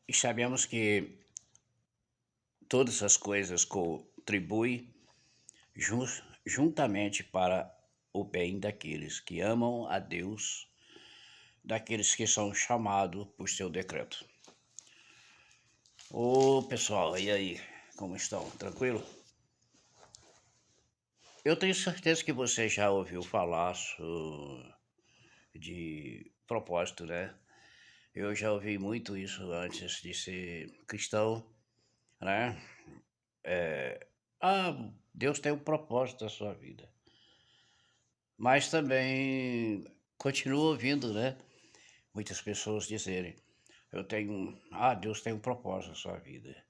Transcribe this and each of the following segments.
E sabemos que todas as coisas contribuem juntamente para o bem daqueles que amam a Deus, daqueles que são chamados por seu decreto. Ô pessoal, e aí? Como estão? Tranquilo? Eu tenho certeza que você já ouviu falar de propósito, né? Eu já ouvi muito isso antes de ser cristão, né? Deus tem um propósito na sua vida. Mas também continuo ouvindo, né? Muitas pessoas dizerem, Deus tem um propósito na sua vida.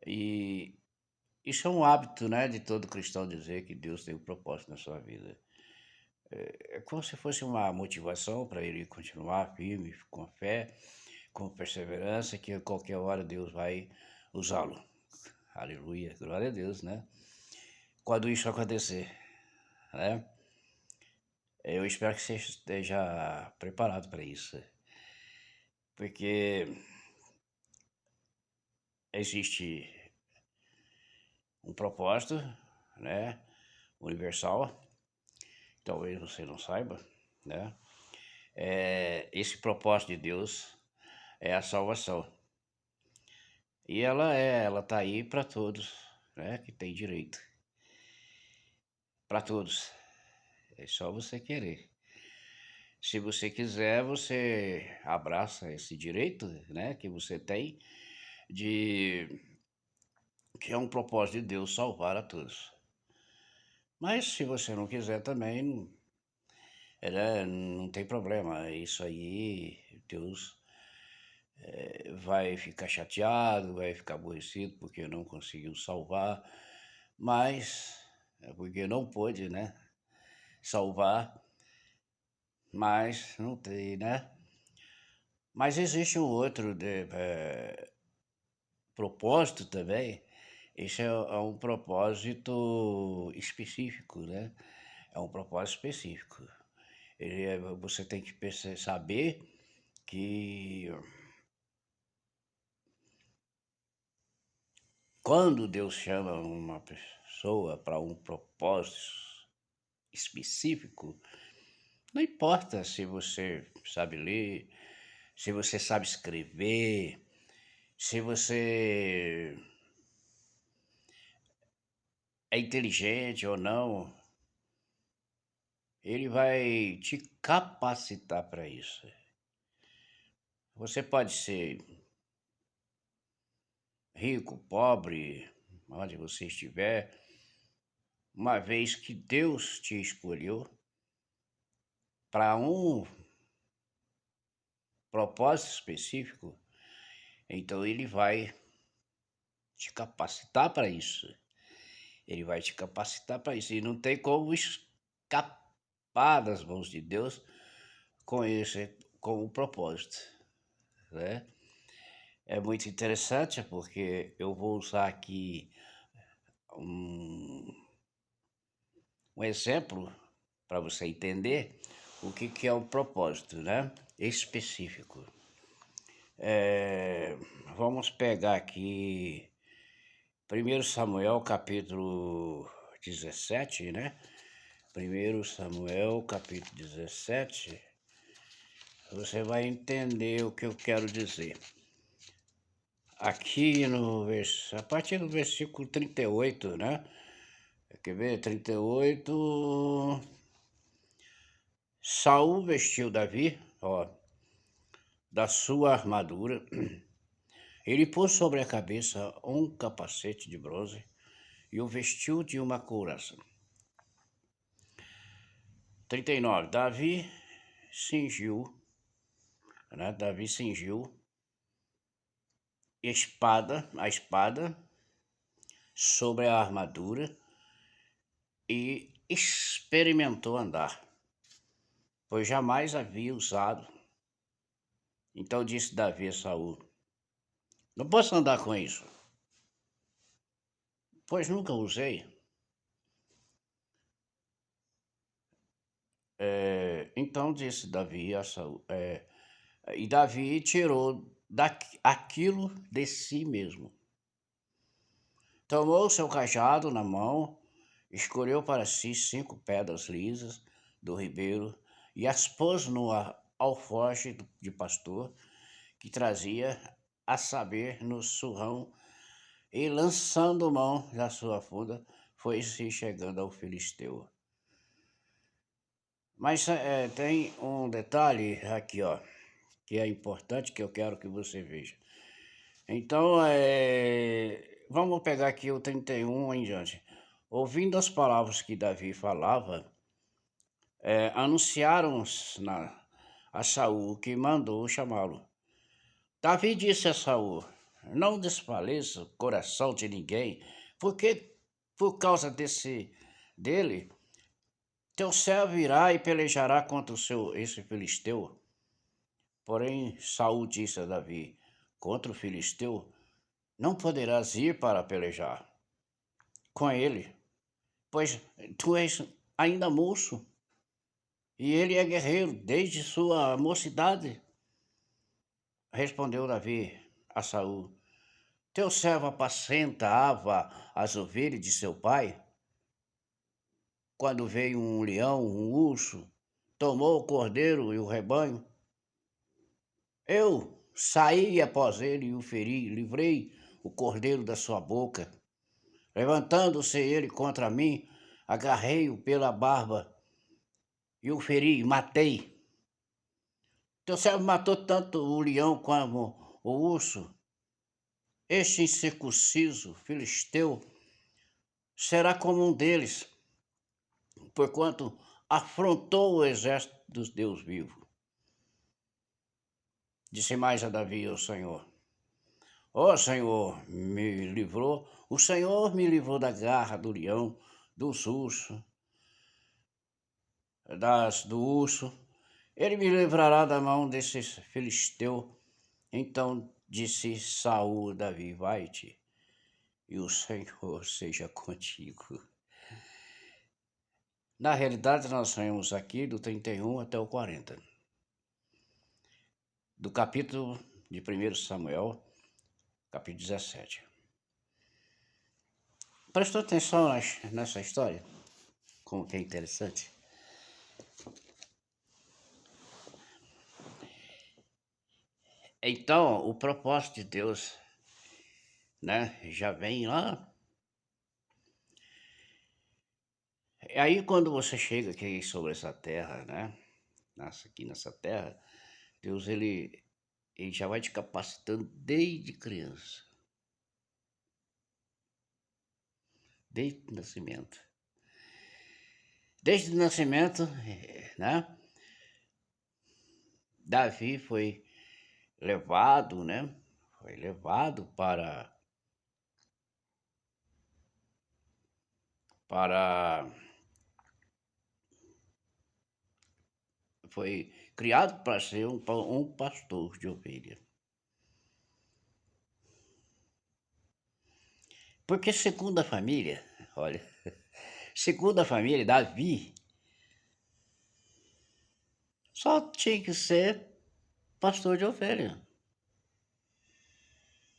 E isso é um hábito, né, de todo cristão dizer que Deus tem um propósito na sua vida. É como se fosse uma motivação para ele continuar firme, com fé, com perseverança, que a qualquer hora Deus vai usá-lo. Aleluia, glória a Deus, né? Quando isso acontecer, né? Eu espero que você esteja preparado para isso, porque existe um propósito, né, universal, talvez você não saiba, né? Esse propósito de Deus é a salvação. E ela tá aí para todos, né, que tem direito. Para todos. É só você querer. Se você quiser, você abraça esse direito, né, que você tem de que é um propósito de Deus salvar a todos. Mas se você não quiser também, não tem problema. Isso aí, Deus vai ficar chateado, vai ficar aborrecido porque não conseguiu salvar, mas é porque não pôde, né? Salvar, mas não tem, né? Mas existe um outro propósito também. Esse é um propósito específico, né? É um propósito específico. Você tem que saber que quando Deus chama uma pessoa para um propósito específico, não importa se você sabe ler, se você sabe escrever, se você é inteligente ou não, ele vai te capacitar para isso. Você pode ser rico, pobre, onde você estiver, uma vez que Deus te escolheu para um propósito específico, então ele vai te capacitar para isso. Ele vai te capacitar para isso. E não tem como escapar das mãos de Deus com esse, com o propósito, né? É muito interessante porque eu vou usar aqui um, um exemplo para você entender que é o propósito, né? Específico. Vamos pegar aqui 1 Samuel capítulo 17, né? 1 Samuel capítulo 17, você vai entender o que eu quero dizer. Aqui a partir do versículo 38, né? Quer ver? 38. Saul vestiu Davi, ó, da sua armadura. Ele pôs sobre a cabeça um capacete de bronze e o vestiu de uma couraça. 39. Davi cingiu a espada sobre a armadura e experimentou andar, pois jamais havia usado. Então disse Davi a Saul: Não posso andar com isso, pois nunca usei. Então disse Davi a Saul: E Davi tirou aquilo de si mesmo. Tomou seu cajado na mão, escolheu para si 5 pedras lisas do ribeiro e as pôs no alforje de pastor que trazia, a saber, no surrão, e lançando mão da sua funda, foi-se chegando ao filisteu. Mas tem um detalhe aqui, ó, que é importante, que eu quero que você veja. Então, vamos pegar aqui o 31 em diante. Ouvindo as palavras que Davi falava, anunciaram a Saul que mandou chamá-lo. Davi disse a Saul: não desfaleça o coração de ninguém, porque por causa dele, teu servo irá e pelejará contra esse filisteu. Porém, Saul disse a Davi: contra o filisteu não poderás ir para pelejar com ele, pois tu és ainda moço, e ele é guerreiro desde sua mocidade. Respondeu Davi a Saul: teu servo apacentava as ovelhas de seu pai. Quando veio um leão, um urso, tomou o cordeiro e o rebanho. Eu saí após ele e o feri, livrei o cordeiro da sua boca. Levantando-se ele contra mim, agarrei-o pela barba e o feri, matei. Teu servo matou tanto o leão como o urso. Este incircunciso filisteu será como um deles, porquanto afrontou o exército dos Deus vivos. Disse mais a Davi, o Senhor: ó Senhor, o Senhor me livrou da garra do leão, dos ursos, do urso. Ele me livrará da mão desse filisteu. Então disse Saul a Davi: vai-te, e o Senhor seja contigo. Na realidade, nós saímos aqui do 31 até o 40. Do capítulo de 1 Samuel, capítulo 17. Prestou atenção nessa história? Como que é interessante? Então, o propósito de Deus, né, já vem lá. Aí, quando você chega aqui sobre essa terra, né, nasce aqui nessa terra, Deus, ele já vai te capacitando desde criança. Desde o nascimento. Desde o nascimento, né, Davi foi levado, né, foi levado foi criado para ser um pastor de ovelha. Porque segundo a família, olha, segundo a família, Davi só tinha que ser pastor de ovelha.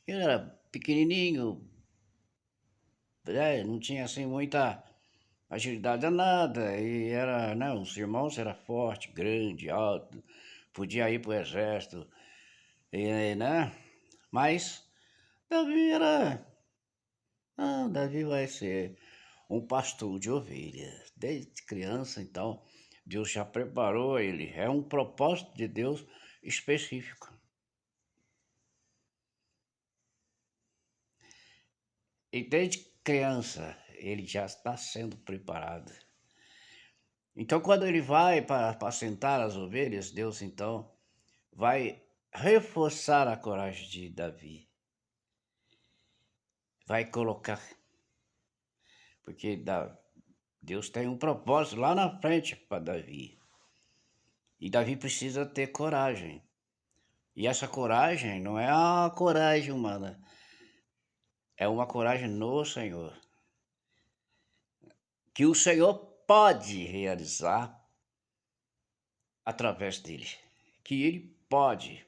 Ele era pequenininho, não tinha assim muita agilidade a nada, e era, né, os irmãos era forte, grande, alto, podia ir para o exército, né? Mas Davi era, não, Davi vai ser um pastor de ovelhas. Desde criança, então, Deus já preparou ele. É um propósito de Deus específico. E desde criança, ele já está sendo preparado. Então, quando ele vai para apacentar as ovelhas, Deus, então, vai reforçar a coragem de Davi. Vai colocar. Porque Deus tem um propósito lá na frente para Davi. E Davi precisa ter coragem. E essa coragem não é a coragem humana, é uma coragem no Senhor. Que o Senhor pode realizar através dele. Que ele pode.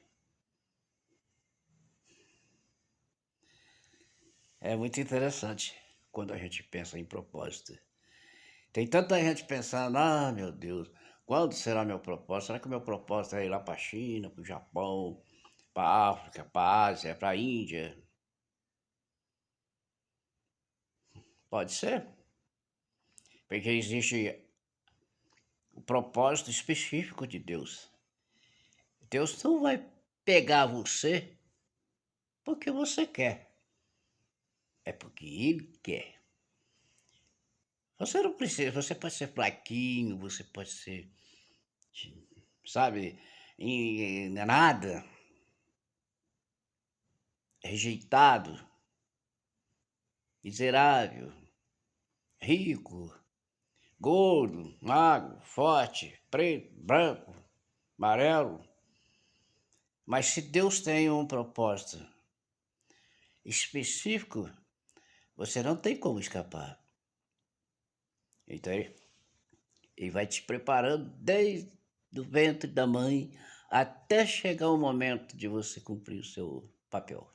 É muito interessante quando a gente pensa em propósito. Tem tanta gente pensando, ah, meu Deus, quando será meu propósito? Será que o meu propósito é ir lá para a China, para o Japão, para a África, para a Ásia, para a Índia? Pode ser, porque existe o propósito específico de Deus. Deus não vai pegar você porque você quer, é porque Ele quer. Você não precisa, você pode ser fraquinho, você pode ser, sabe, nada, rejeitado, miserável, rico, gordo, magro, forte, preto, branco, amarelo. Mas se Deus tem um propósito específico, você não tem como escapar. Então ele vai te preparando desde o ventre da mãe até chegar o momento de você cumprir o seu papel.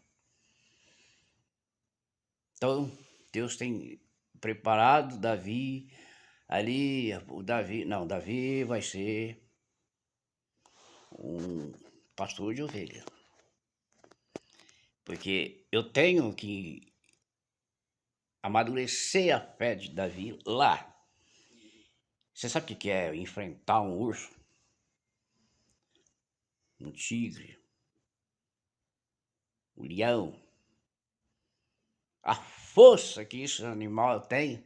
Então, Deus tem preparado Davi ali, Davi vai ser um pastor de ovelha. Porque eu tenho que amadurecer a fé de Davi lá. Você sabe o que é enfrentar um urso, um tigre, um leão? A força que esse animal tem,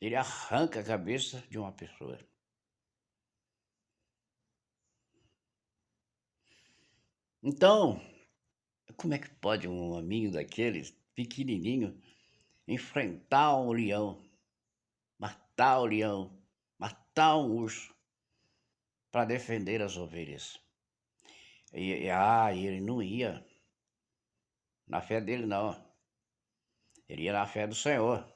ele arranca a cabeça de uma pessoa. Então, como é que pode um hominho daqueles, pequenininho, enfrentar um leão, matar o leão, matar um urso para defender as ovelhas? E ele não ia na fé dele, não. Ele ia na fé do Senhor.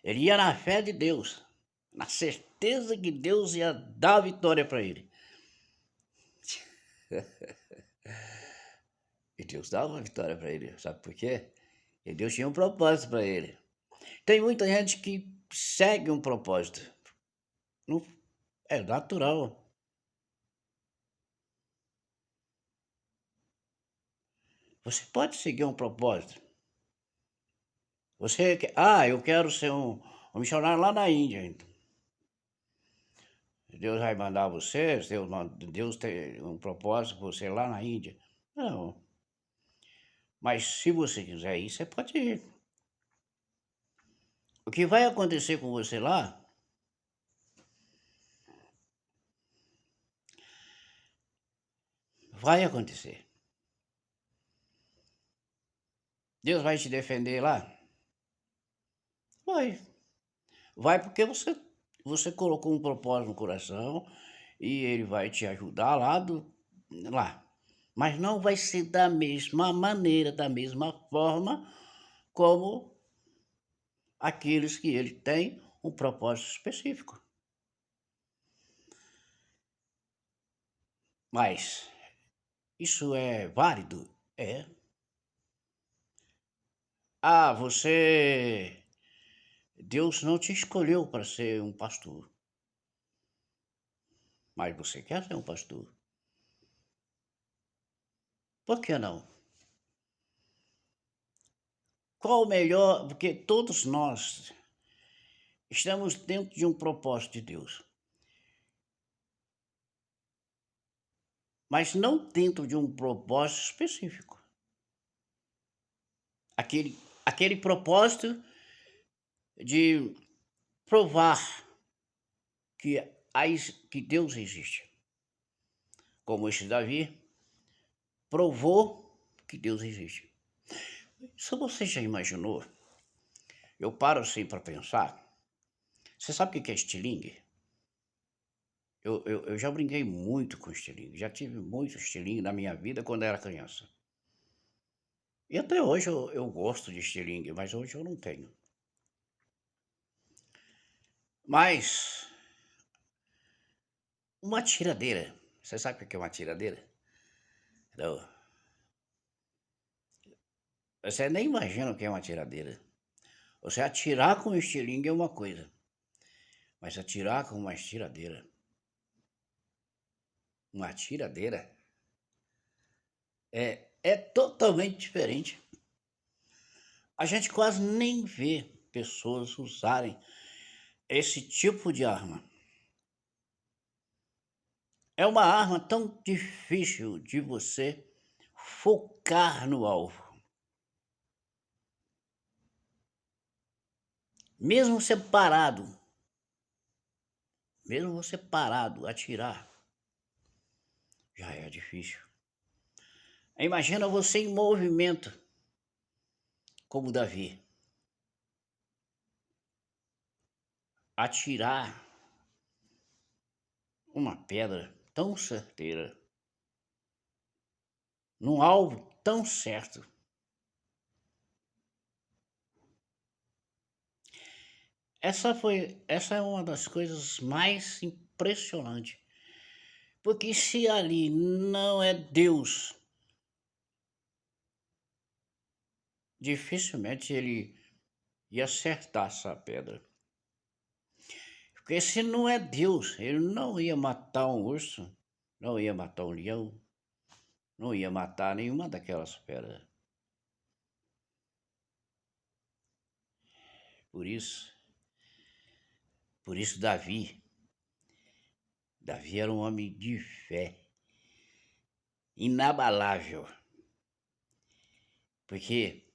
Ele ia na fé de Deus, na certeza que Deus ia dar a vitória para ele. E Deus dava a vitória para ele, sabe por quê? E Deus tinha um propósito para ele. Tem muita gente que segue um propósito. Não, é natural. Você pode seguir um propósito. Você quer, eu quero ser um missionário lá na Índia. Então. Deus vai mandar você, Deus tem um propósito para você lá na Índia. Não. Mas se você quiser ir, você pode ir. O que vai acontecer com você lá, vai acontecer. Deus vai te defender lá? Vai. Vai porque você colocou um propósito no coração e ele vai te ajudar lá. Mas não vai ser da mesma maneira, da mesma forma como aqueles que ele tem um propósito específico. Mas isso é válido? É. Deus não te escolheu para ser um pastor, mas você quer ser um pastor. Por que não? Qual o melhor? Porque todos nós estamos dentro de um propósito de Deus, mas não dentro de um propósito específico. Aquele propósito de provar que, que Deus existe. Como esse Davi provou que Deus existe. Se você já imaginou, eu paro assim para pensar. Você sabe o que é estilingue? Eu já brinquei muito com estilingue, já tive muito estilingue na minha vida quando era criança. E até hoje eu gosto de estilingue, mas hoje eu não tenho. Mas uma tiradeira. Você sabe o que é uma tiradeira? Não. Você nem imagina o que é uma tiradeira. Você atirar com estilingue é uma coisa, mas atirar com uma tiradeira, é totalmente diferente. A gente quase nem vê pessoas usarem esse tipo de arma. É uma arma tão difícil de você focar no alvo. Mesmo você parado, atirar, já é difícil. Imagina você em movimento, como Davi. Atirar uma pedra tão certeira, num alvo tão certo. Essa é uma das coisas mais impressionantes. Porque se ali não é Deus, dificilmente ele ia acertar essa pedra. Porque se não é Deus, ele não ia matar um urso, não ia matar um leão, não ia matar nenhuma daquelas pedras. Por isso Davi era um homem de fé, inabalável, porque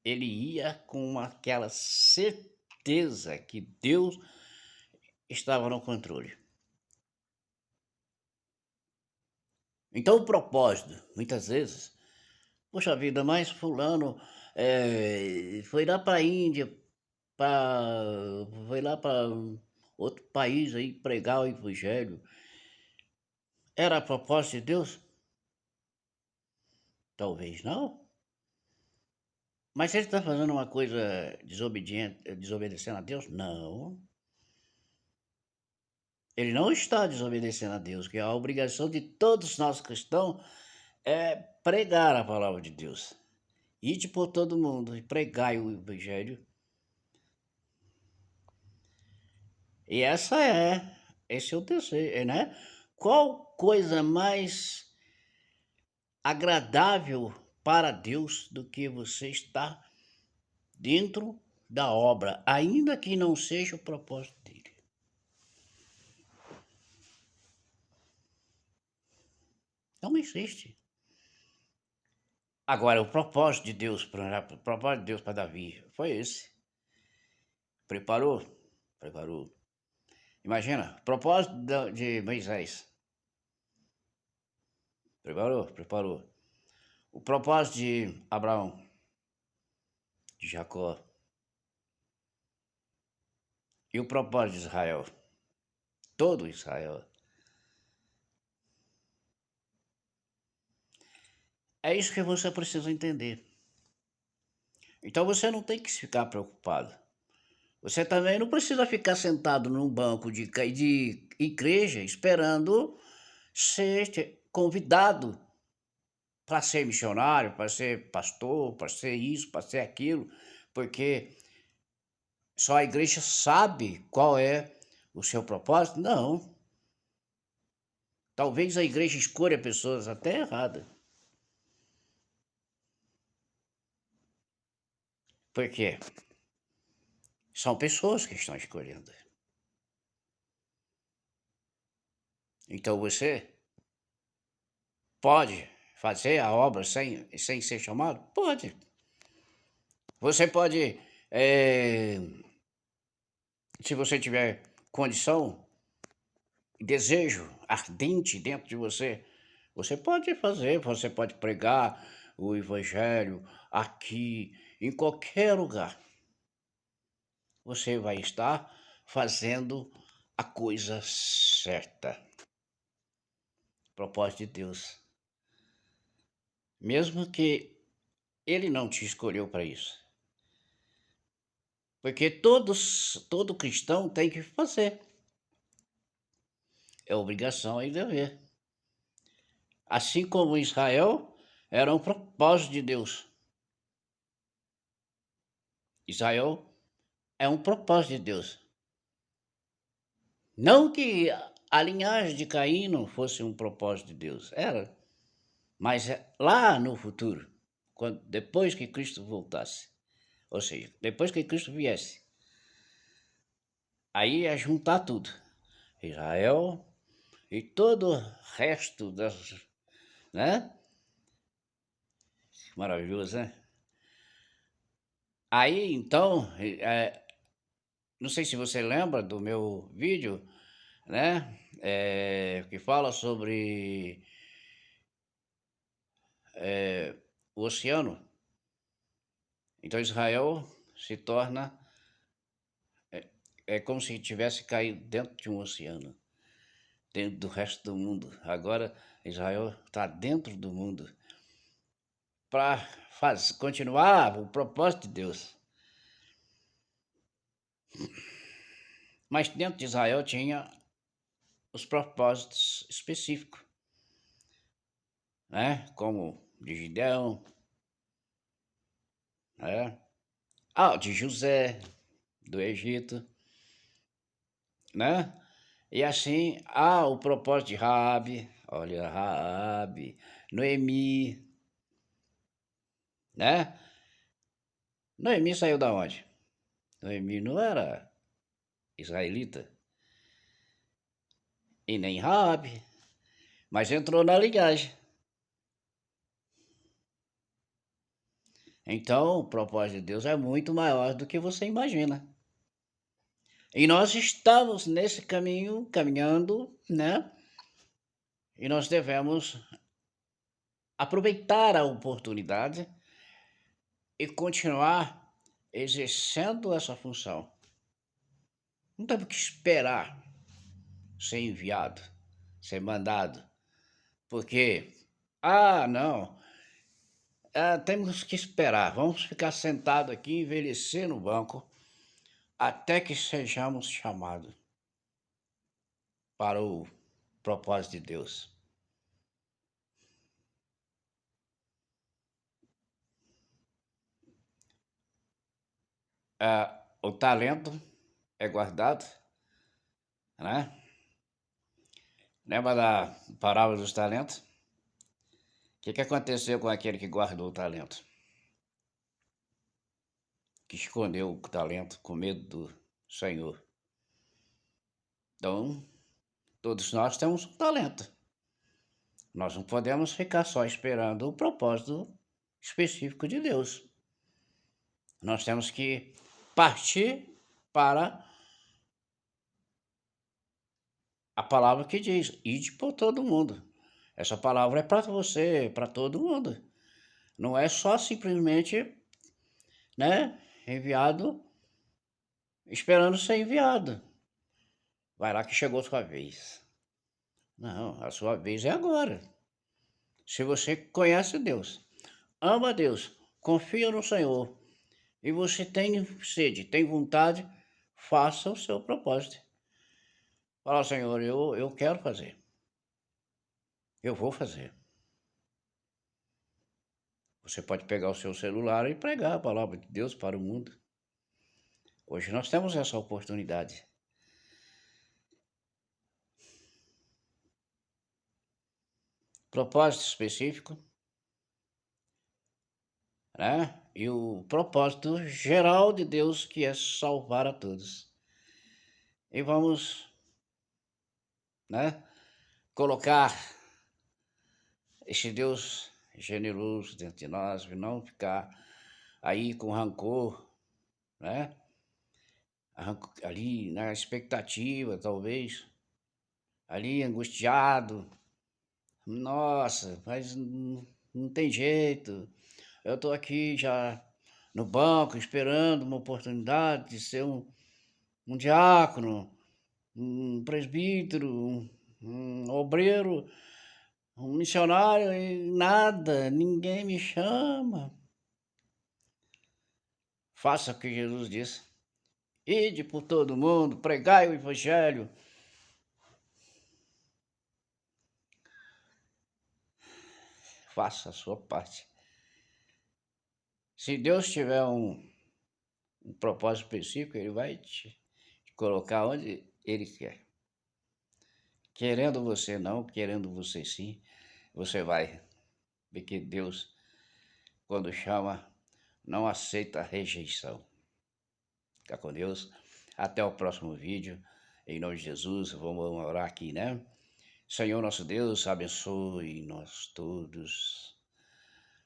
ele ia com aquela certeza que Deus estava no controle. Então o propósito, muitas vezes, poxa vida, mas fulano foi lá para a Índia, foi lá para outro país aí pregar o evangelho. Era a propósito de Deus? Talvez não. Mas se ele está fazendo uma coisa desobedecendo a Deus? Não. Ele não está desobedecendo a Deus, que a obrigação de todos nós cristãos é pregar a palavra de Deus. Ide por todo mundo e pregai o evangelho. E esse é o desejo, né? Qual coisa mais agradável para Deus do que você estar dentro da obra, ainda que não seja o propósito dele? Não existe. Agora, o propósito de Deus para Davi foi esse. Preparou? Preparou. Imagina, propósito de Moisés. Preparou? Preparou. O propósito de Abraão, de Jacó. E o propósito de Israel. Todo Israel. É isso que você precisa entender. Então você não tem que ficar preocupado. Você também não precisa ficar sentado num banco de igreja esperando ser convidado para ser missionário, para ser pastor, para ser isso, para ser aquilo, porque só a igreja sabe qual é o seu propósito? Não. Talvez a igreja escolha pessoas até erradas. Por quê? São pessoas que estão escolhendo. Então você pode fazer a obra sem ser chamado? Pode. Você pode, se você tiver condição e desejo ardente dentro de você, você pode fazer, você pode pregar o evangelho aqui, em qualquer lugar. Você vai estar fazendo a coisa certa. Propósito de Deus. Mesmo que ele não te escolheu para isso. Porque todo cristão tem que fazer. É obrigação e dever. Assim como Israel era um propósito de Deus. Israel é um propósito de Deus. Não que a linhagem de Caim não fosse um propósito de Deus, era. Mas lá no futuro, depois que Cristo voltasse, ou seja, depois que Cristo viesse, aí ia juntar tudo. Israel e todo o resto das, né? Maravilhoso, né? Aí, então, não sei se você lembra do meu vídeo, né? Que fala sobre o oceano. Então, Israel se torna, é como se tivesse caído dentro de um oceano, dentro do resto do mundo. Agora, Israel está dentro do mundo para continuar o propósito de Deus. Mas dentro de Israel tinha os propósitos específicos, né? Como de Gideão, né? De José, do Egito, né? E assim, o propósito de Raabe, olha, Raabe, Noemi, né? Noemi saiu da onde? Noemi não era israelita, e nem Raabe, mas entrou na linhagem. Então, o propósito de Deus é muito maior do que você imagina. E nós estamos nesse caminho, caminhando, né? E nós devemos aproveitar a oportunidade e continuar exercendo essa função. Não temos que esperar ser enviado, ser mandado, porque, não, temos que esperar, vamos ficar sentados aqui, envelhecer no banco, até que sejamos chamados para o propósito de Deus. O talento é guardado, né? Lembra da parábola dos talentos? O que aconteceu com aquele que guardou o talento? Que escondeu o talento com medo do Senhor. Então, todos nós temos um talento. Nós não podemos ficar só esperando o propósito específico de Deus. Nós temos que partir para a palavra que diz: ide por todo mundo. Essa palavra é para você, para todo mundo. Não é só simplesmente, né, enviado, esperando ser enviado. Vai lá que chegou a sua vez. Não, a sua vez é agora. Se você conhece Deus, ama Deus, confia no Senhor e você tem sede, tem vontade, faça o seu propósito. Fala, Senhor, eu quero fazer. Eu vou fazer. Você pode pegar o seu celular e pregar a palavra de Deus para o mundo. Hoje nós temos essa oportunidade. Propósito específico, né? E o propósito geral de Deus, que é salvar a todos. E vamos, né, colocar esse Deus generoso dentro de nós, e não ficar aí com rancor, né? Ali na expectativa, talvez, ali angustiado. Nossa, mas não tem jeito. Eu estou aqui já no banco esperando uma oportunidade de ser um diácono, um presbítero, um obreiro, um missionário e nada, ninguém me chama. Faça o que Jesus disse. Ide por todo mundo, pregai o evangelho. faça a sua parte. Se Deus tiver um propósito específico, Ele vai te colocar onde Ele quer. Querendo você não, querendo você sim, você vai. Porque Deus, quando chama, não aceita rejeição. Fica com Deus. Até o próximo vídeo. Em nome de Jesus, vamos orar aqui, né? Senhor nosso Deus, abençoe nós todos.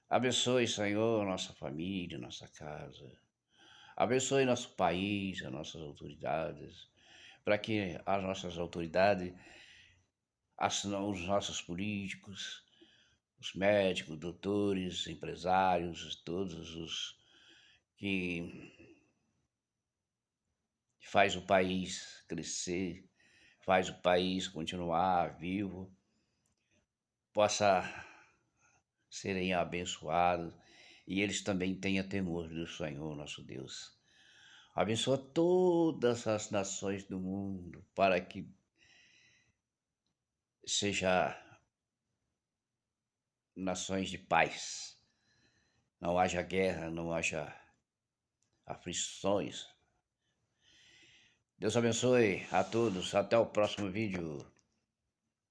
Abençoe, Senhor, nossa família, nossa casa. Abençoe nosso país, as nossas autoridades, para que as nossas autoridades, os nossos políticos, os médicos, doutores, empresários, todos os que faz o país crescer, faz o país continuar vivo, possa serem abençoados e eles também tenham temor do Senhor nosso Deus. Abençoa todas as nações do mundo para que seja nações de paz. Não haja guerra, não haja aflições. Deus abençoe a todos. Até o próximo vídeo.